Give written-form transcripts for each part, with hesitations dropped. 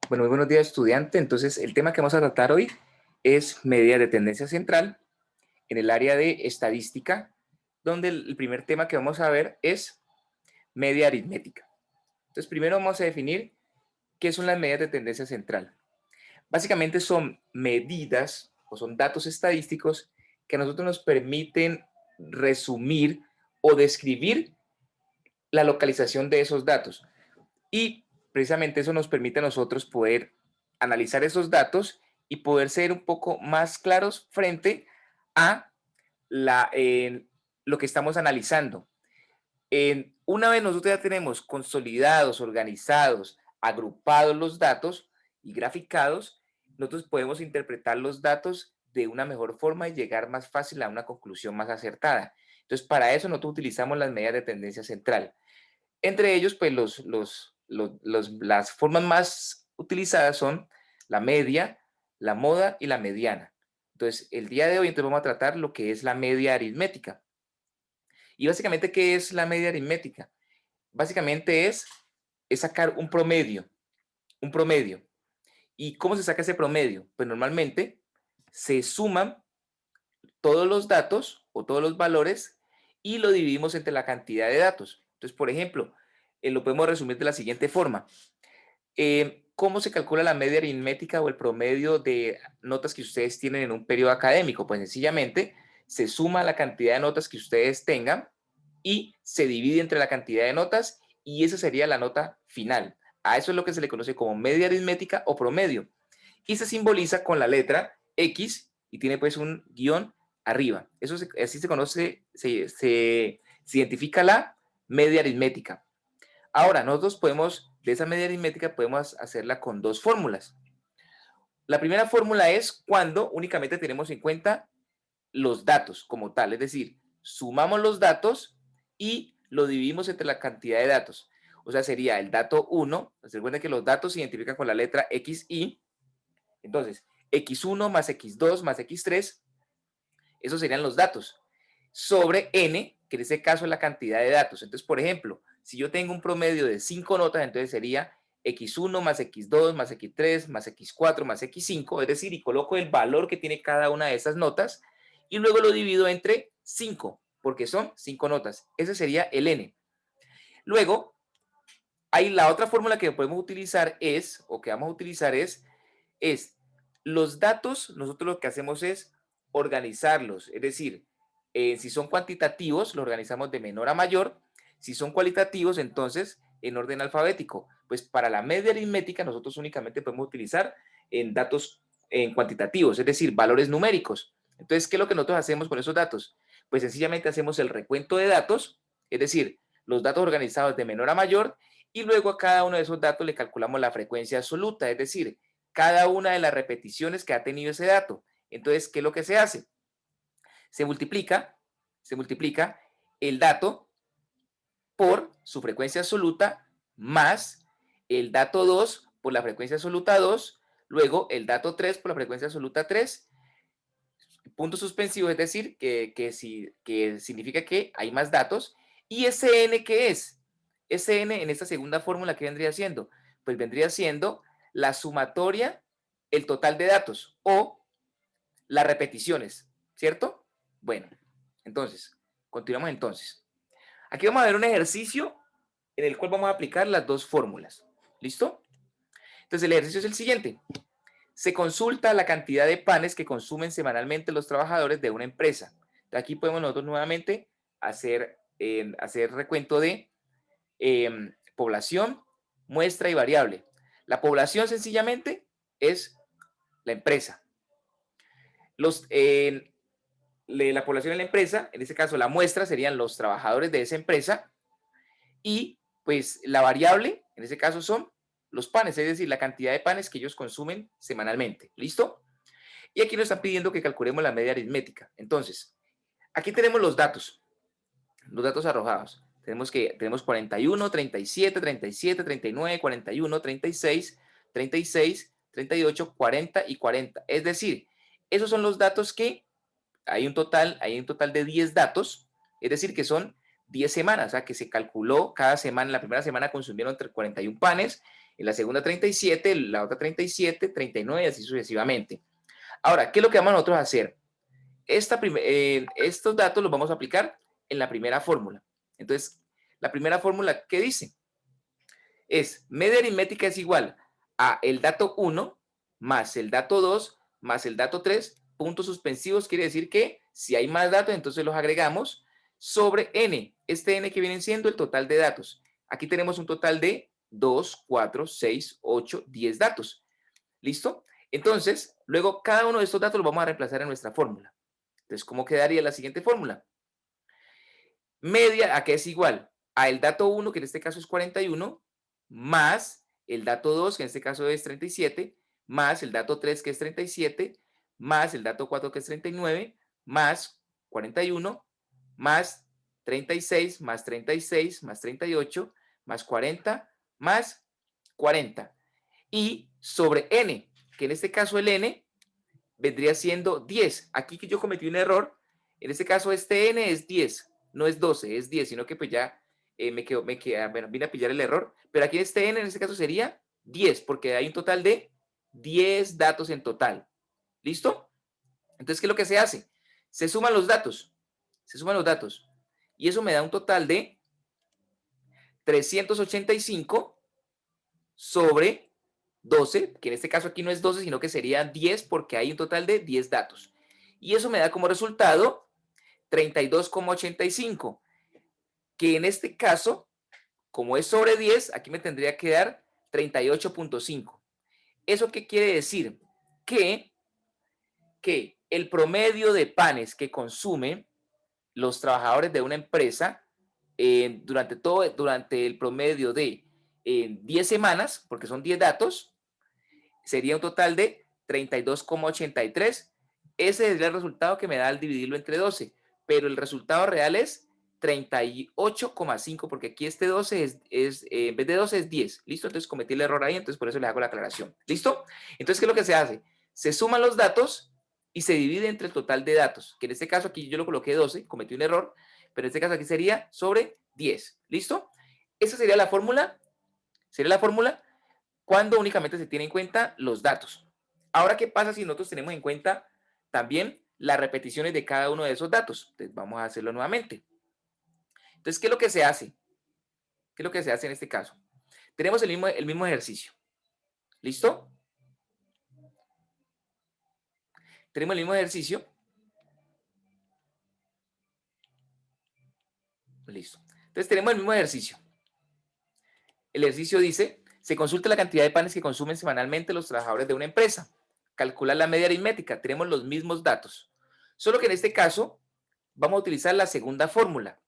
Bueno, muy buenos días, estudiante. Entonces, el tema que vamos a tratar hoy es medidas de tendencia central en el área de estadística, donde el primer tema que vamos a ver es media aritmética. Entonces, primero vamos a definir qué son las medidas de tendencia central. Básicamente son medidas o son datos estadísticos que a nosotros nos permiten resumir o describir la localización de esos datos. Y precisamente eso nos permite a nosotros poder analizar esos datos y poder ser un poco más claros frente a lo que estamos analizando. Una vez nosotros ya tenemos consolidados, organizados, agrupados los datos y graficados, nosotros podemos interpretar los datos de una mejor forma y llegar más fácil a una conclusión más acertada. Entonces, para eso nosotros utilizamos las medidas de tendencia central. Entre ellos, pues las formas más utilizadas son la media, la moda y la mediana. Entonces, el día de hoy entonces vamos a tratar lo que es la media aritmética. Y básicamente, ¿qué es la media aritmética? Básicamente es sacar un promedio, un promedio. ¿Y cómo se saca ese promedio? Pues normalmente se suman todos los datos o todos los valores y lo dividimos entre la cantidad de datos. Entonces, por ejemplo, lo podemos resumir de la siguiente forma. ¿Cómo se calcula la media aritmética o el promedio de notas que ustedes tienen en un periodo académico? Pues sencillamente se suma la cantidad de notas que ustedes tengan y se divide entre la cantidad de notas y esa sería la nota final. A eso es lo que se le conoce como media aritmética o promedio. Y se simboliza con la letra X y tiene pues un guión arriba. Así se conoce, se identifica la media aritmética. Ahora, nosotros podemos, de esa media aritmética, podemos hacerla con dos fórmulas. La primera fórmula es cuando únicamente tenemos en cuenta los datos como tal, es decir, sumamos los datos y lo dividimos entre la cantidad de datos. O sea, sería el dato 1, se recuerda que los datos se identifican con la letra XY, entonces X1 más X2 más X3, esos serían los datos, sobre N, que en este caso es la cantidad de datos. Entonces, por ejemplo, si yo tengo un promedio de 5 notas, entonces sería X1 más X2 más X3 más X4 más X5, es decir, y coloco el valor que tiene cada una de esas notas y luego lo divido entre 5, porque son 5 notas. Ese sería el N. Luego, hay la otra fórmula que podemos utilizar es, o que vamos a utilizar es los datos, nosotros lo que hacemos es organizarlos, es decir, si son cuantitativos, lo organizamos de menor a mayor, si son cualitativos, entonces en orden alfabético. Pues para la media aritmética nosotros únicamente podemos utilizar en datos en cuantitativos, es decir, valores numéricos. Entonces, ¿qué es lo que nosotros hacemos con esos datos? Pues sencillamente hacemos el recuento de datos, es decir, los datos organizados de menor a mayor, y luego a cada uno de esos datos le calculamos la frecuencia absoluta, es decir, cada una de las repeticiones que ha tenido ese dato. Entonces, ¿qué es lo que se hace? Se multiplica, se multiplica el dato por su frecuencia absoluta más el dato 2 por la frecuencia absoluta 2, luego el dato 3 por la frecuencia absoluta 3, punto suspensivo, es decir, que significa que hay más datos. ¿Y ese n qué es? Ese n en esta segunda fórmula, ¿qué vendría siendo? Pues vendría siendo la sumatoria, el total de datos o las repeticiones, ¿cierto? Bueno, entonces, continuamos entonces. Aquí vamos a ver un ejercicio en el cual vamos a aplicar las dos fórmulas. ¿Listo? Entonces, el ejercicio es el siguiente. Se consulta la cantidad de panes que consumen semanalmente los trabajadores de una empresa. Aquí podemos nosotros nuevamente hacer recuento de población, muestra y variable. La población sencillamente es la empresa. La población de la empresa, en este caso la muestra serían los trabajadores de esa empresa y pues la variable, en este caso son los panes, es decir, la cantidad de panes que ellos consumen semanalmente. ¿Listo? Y aquí nos están pidiendo que calculemos la media aritmética. Entonces, aquí tenemos los datos arrojados. Tenemos 41, 37, 37, 39, 41, 36, 36, 38, 40 y 40. Es decir, esos son los datos que hay un total de 10 datos, es decir, que son 10 semanas, o sea, que se calculó cada semana, la primera semana consumieron entre 41 panes, en la segunda 37, la otra 37, 39 y así sucesivamente. Ahora, ¿qué es lo que vamos nosotros a hacer? Estos datos los vamos a aplicar en la primera fórmula. Entonces, la primera fórmula, ¿qué dice? Es media aritmética es igual a el dato 1 más el dato 2 más el dato 3, puntos suspensivos, quiere decir que si hay más datos, entonces los agregamos sobre n, este n que viene siendo el total de datos. Aquí tenemos un total de 2, 4, 6, 8, 10 datos. ¿Listo? Entonces, luego cada uno de estos datos los vamos a reemplazar en nuestra fórmula. Entonces, ¿cómo quedaría la siguiente fórmula? Media, ¿a qué es igual? A el dato 1, que en este caso es 41, más el dato 2, que en este caso es 37, más el dato 3, que es 37, más el dato 4, que es 39, más 41, más 36, más 36, más 38, más 40, más 40. Y sobre n, que en este caso el n vendría siendo 10. Aquí que yo cometí un error, en este caso este n es 10, no es 12, es 10, sino que pues ya bueno, vine a pillar el error, pero aquí este n en este caso sería 10, porque hay un total de 10 datos en total. ¿Listo? Entonces, ¿qué es lo que se hace? Se suman los datos, y eso me da un total de 385 sobre 12, que en este caso aquí no es 12, sino que sería 10 porque hay un total de 10 datos. Y eso me da como resultado 32,85, que en este caso, como es sobre 10, aquí me tendría que dar 38,5. ¿Eso qué quiere decir? Que el promedio de panes que consumen los trabajadores de una empresa durante el promedio de 10 semanas, porque son 10 datos, sería un total de 32,83. Ese es el resultado que me da al dividirlo entre 12, pero el resultado real es 38,5, porque aquí este 12 en vez de 12 es 10. ¿Listo? Entonces cometí el error ahí, entonces por eso le hago la aclaración. ¿Listo? Entonces, ¿qué es lo que se hace? Se suman los datos y se divide entre el total de datos, que en este caso aquí yo lo coloqué 12, cometí un error, pero en este caso aquí sería sobre 10. ¿Listo? Esa sería la fórmula. Sería la fórmula cuando únicamente se tienen en cuenta los datos. Ahora, ¿qué pasa si nosotros tenemos en cuenta también las repeticiones de cada uno de esos datos? Entonces, vamos a hacerlo nuevamente. Entonces, ¿qué es lo que se hace? ¿Qué es lo que se hace en este caso? Tenemos el mismo ejercicio. ¿Listo? Tenemos el mismo ejercicio. Listo. Entonces, tenemos el mismo ejercicio. El ejercicio dice, se consulta la cantidad de panes que consumen semanalmente los trabajadores de una empresa. Calcula la media aritmética. Tenemos los mismos datos. Solo que en este caso, vamos a utilizar la segunda fórmula,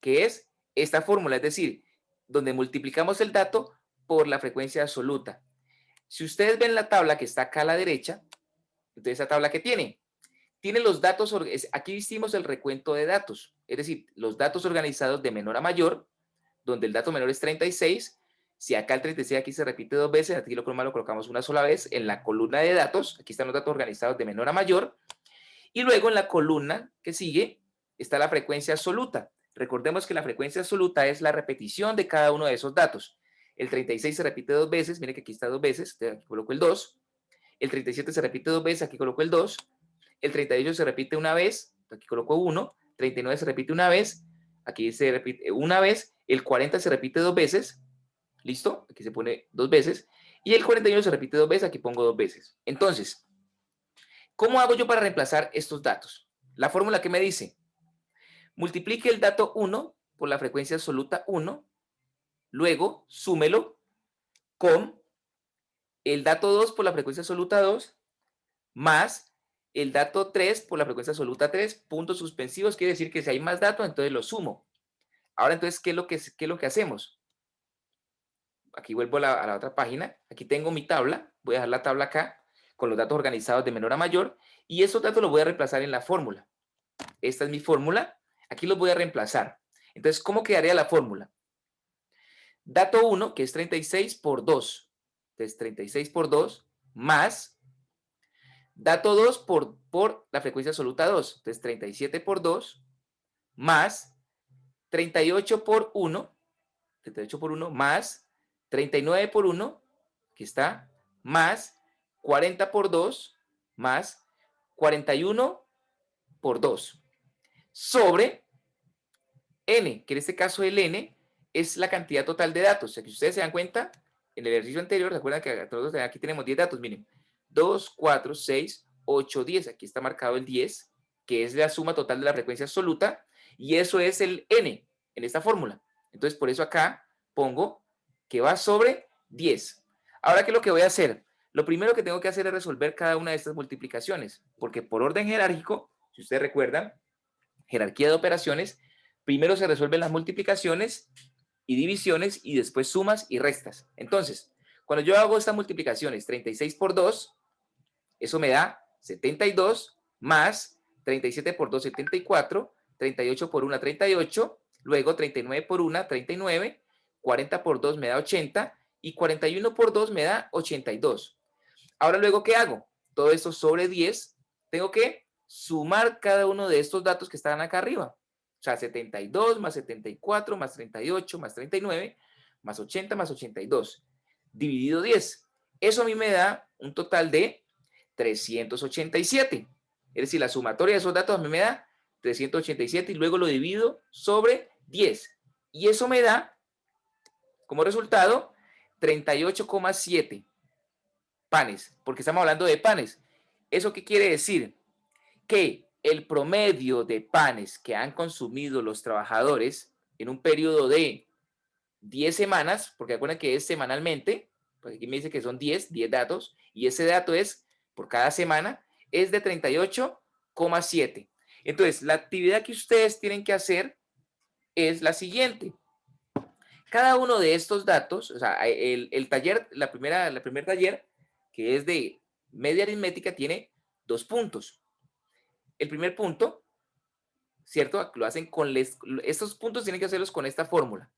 que es esta fórmula, es decir, donde multiplicamos el dato por la frecuencia absoluta. Si ustedes ven la tabla que está acá a la derecha, entonces esa tabla que tiene, tiene los datos, aquí hicimos el recuento de datos, es decir, los datos organizados de menor a mayor, donde el dato menor es 36, si acá el 36 aquí se repite dos veces, aquí lo colocamos una sola vez, en la columna de datos, aquí están los datos organizados de menor a mayor, y luego en la columna que sigue está la frecuencia absoluta. Recordemos que la frecuencia absoluta es la repetición de cada uno de esos datos. El 36 se repite dos veces, mire que aquí está dos veces, aquí coloco el 2. El 37 se repite dos veces, aquí coloco el 2. El 38 se repite una vez, aquí coloco 1. 39 se repite una vez, aquí se repite una vez. El 40 se repite dos veces, ¿listo? Aquí se pone dos veces. Y el 41 se repite dos veces, aquí pongo dos veces. Entonces, ¿cómo hago yo para reemplazar estos datos? La fórmula que me dice, multiplique el dato 1 por la frecuencia absoluta 1, luego súmelo con el dato 2 por la frecuencia absoluta 2, más el dato 3 por la frecuencia absoluta 3, puntos suspensivos, quiere decir que si hay más datos, entonces lo sumo. Ahora, entonces, ¿qué es lo que hacemos? Aquí vuelvo a la otra página, aquí tengo mi tabla, voy a dejar la tabla acá, con los datos organizados de menor a mayor, y esos datos los voy a reemplazar en la fórmula. Esta es mi fórmula, aquí los voy a reemplazar. Entonces, ¿cómo quedaría la fórmula? Dato 1, que es 36 por 2. Entonces, 36 por 2 más dato 2 por la frecuencia absoluta 2. Entonces, 37 por 2 más 38 por 1. 38 por 1 más 39 por 1, aquí está, más 40 por 2, más 41 por 2, sobre n, que en este caso el n es la cantidad total de datos. O sea, que si ustedes se dan cuenta, en el ejercicio anterior, recuerdan que nosotros aquí tenemos 10 datos, miren, 2, 4, 6, 8, 10, aquí está marcado el 10, que es la suma total de la frecuencia absoluta, y eso es el n en esta fórmula. Entonces, por eso acá pongo que va sobre 10. Ahora, ¿qué es lo que voy a hacer? Lo primero que tengo que hacer es resolver cada una de estas multiplicaciones, porque por orden jerárquico, si ustedes recuerdan, jerarquía de operaciones, primero se resuelven las multiplicaciones y divisiones y después sumas y restas. Entonces, cuando yo hago estas multiplicaciones, 36 por 2, eso me da 72 más 37 por 2, 74, 38 por 1, 38, luego 39 por 1, 39, 40 por 2 me da 80 y 41 por 2 me da 82. Ahora luego, ¿qué hago? Todo esto sobre 10, tengo que sumar cada uno de estos datos que están acá arriba. O sea, 72 más 74 más 38 más 39 más 80 más 82 dividido 10. Eso a mí me da un total de 387. Es decir, la sumatoria de esos datos a mí me da 387 y luego lo divido sobre 10. Y eso me da, como resultado, 38,7 panes, porque estamos hablando de panes. ¿Eso qué quiere decir? Que el promedio de panes que han consumido los trabajadores en un periodo de 10 semanas, porque acuérdense que es semanalmente, porque aquí me dice que son 10 datos, y ese dato es por cada semana, es de 38,7. Entonces, la actividad que ustedes tienen que hacer es la siguiente. Cada uno de estos datos, o sea, el taller, el primer taller, que es de media aritmética, tiene 2 puntos. El primer punto, ¿cierto? Lo hacen con estos puntos tienen que hacerlos con esta fórmula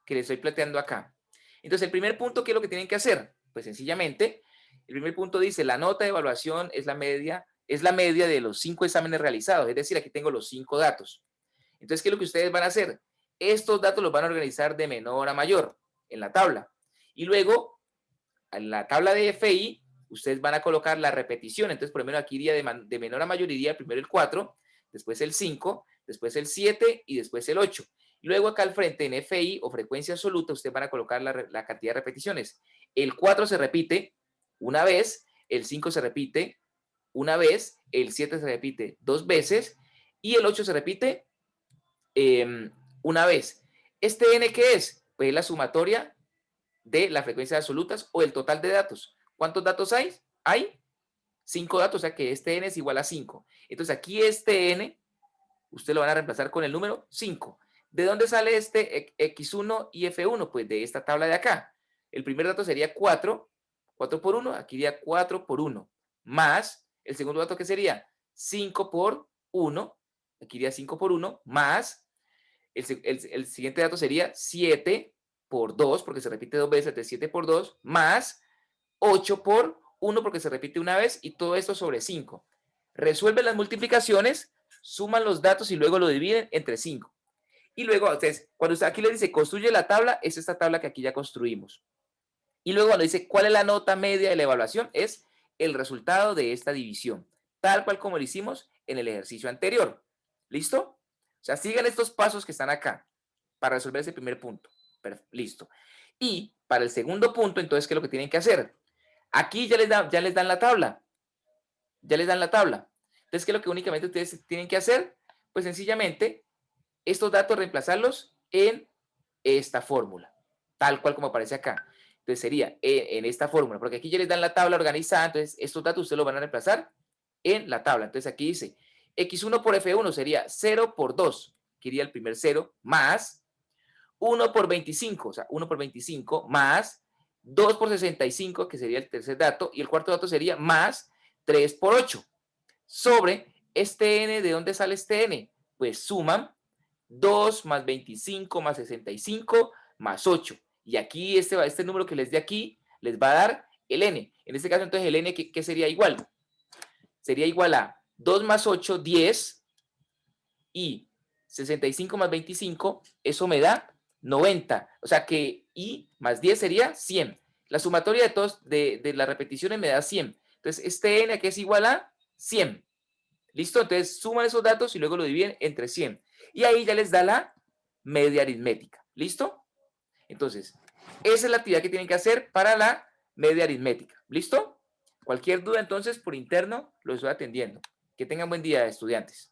que les estoy planteando acá. Entonces, el primer punto, ¿qué es lo que tienen que hacer? Pues sencillamente, el primer punto dice, la nota de evaluación es la media de los 5 exámenes realizados, es decir, aquí tengo los 5 datos. Entonces, ¿qué es lo que ustedes van a hacer? Estos datos los van a organizar de menor a mayor en la tabla. Y luego, en la tabla de FI, ustedes van a colocar la repetición. Entonces, por lo menos aquí iría de menor a mayor, iría primero el 4, después el 5, después el 7 y después el 8. Y luego acá al frente en FI o frecuencia absoluta, ustedes van a colocar la cantidad de repeticiones. El 4 se repite una vez, el 5 se repite una vez, el 7 se repite 2 veces y el 8 se repite una vez. ¿Este n qué es? Pues es la sumatoria de las frecuencias absolutas o el total de datos. ¿Cuántos datos hay? Hay 5 datos, o sea que este n es igual a 5. Entonces aquí este n, usted lo van a reemplazar con el número 5. ¿De dónde sale este X1 y F1? Pues de esta tabla de acá. El primer dato sería 4, 4 por 1, aquí iría 4 por 1, más el segundo dato que sería 5 por 1, aquí iría 5 por 1, más el siguiente dato sería 7 por 2, porque se repite 2 veces, de 7 por 2, más 8 por 1, porque se repite una vez, y todo esto sobre 5. Resuelven las multiplicaciones, suman los datos y luego lo dividen entre 5. Y luego, entonces, cuando usted aquí le dice construye la tabla, es esta tabla que aquí ya construimos. Y luego cuando dice cuál es la nota media de la evaluación, es el resultado de esta división, tal cual como lo hicimos en el ejercicio anterior. ¿Listo? O sea, sigan estos pasos que están acá para resolver ese primer punto. Listo. Y para el segundo punto, entonces, ¿qué es lo que tienen que hacer? Aquí ya les dan la tabla. Ya les dan la tabla. Entonces, ¿qué es lo que únicamente ustedes tienen que hacer? Pues sencillamente, estos datos reemplazarlos en esta fórmula, tal cual como aparece acá. Entonces sería en esta fórmula, porque aquí ya les dan la tabla organizada, entonces estos datos ustedes los van a reemplazar en la tabla. Entonces aquí dice X1 por F1 sería 0 por 2, que iría el primer 0, más 1 por 25, o sea, 1 por 25, más 2 por 65, que sería el tercer dato, y el cuarto dato sería más 3 por 8, sobre este n. ¿De dónde sale este n? Pues suman 2 más 25 más 65 más 8. Y aquí este número que les dé aquí les va a dar el n. En este caso, entonces, el n, ¿qué sería igual? Sería igual a 2 más 8, 10, y 65 más 25, eso me da 90. O sea que I más 10 sería 100. La sumatoria de todos de las repeticiones me da 100. Entonces, este N aquí es igual a 100. ¿Listo? Entonces, suman esos datos y luego lo dividen entre 100. Y ahí ya les da la media aritmética. ¿Listo? Entonces, esa es la actividad que tienen que hacer para la media aritmética. ¿Listo? Cualquier duda, entonces, por interno, lo estoy atendiendo. Que tengan buen día, estudiantes.